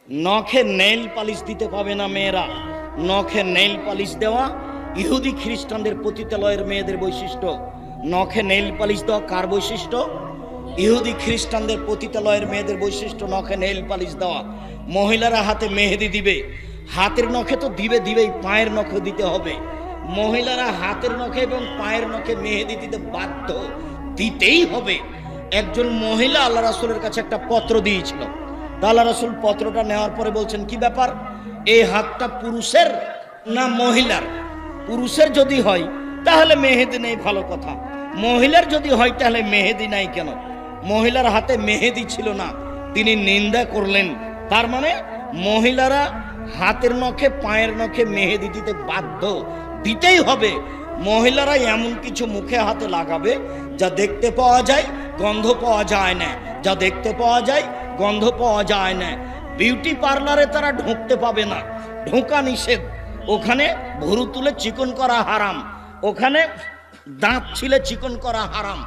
নখে nail polish দিতে পাবে না মেয়েরা। নখে নেইল পালিশ দেওয়া ইহুদি খ্রিস্টানদের পতিতালয়ের মেয়েদের বৈশিষ্ট্য। নখে নেইল পালিশ দেওয়া কার বৈশিষ্ট্য? ইহুদি খ্রিস্টানদের পতিতালয়ের মেয়েদের বৈশিষ্ট্য নখে নেইল পালিশ দেওয়া। মহিলারা হাতে মেহেদি দিবে, হাতের নখে তো দিবেই, পায়ের নখে দিতে হবে। মহিলারা হাতের নখে এবং পায়ের নখে মেহেদি দিতে বাধ্য, দিতেই হবে। একজন মহিলা আল্লাহ রাসূলের কাছে একটা পত্র দিয়েছিল। আল্লাহ রাসূল পত্রটা নেওয়ার পরে বলছেন, কি ব্যাপার, এই হাতটা পুরুষের না মহিলার? পুরুষের যদি হয় তাহলে মেহেদি নেই, ভালো কথা। মহিলার যদি হয় তাহলে মেহেদি নাই কেন? মহিলার হাতে মেহেদি ছিল না, তিনি নিন্দা করলেন। তার মানে মহিলারা হাতের নখে পায়ের নখে মেহেদি দিতে বাধ্য, দিতেই হবে। মহিলারা এমন কিছু মুখে হাতে লাগাবে যা দেখতে পাওয়া যায়, গন্ধ পাওয়া যায় না, যা দেখতে পাওয়া যায়, গন্ধ পাওয়া যায় না। বিউটি পার্লারে তারা ঢুকতে পাবে না, ঢোকা নিষেধ। ওখানে ভুরু তুলে চিকন করা হারাম, ওখানে দাঁত ছিলে চিকন করা হারাম।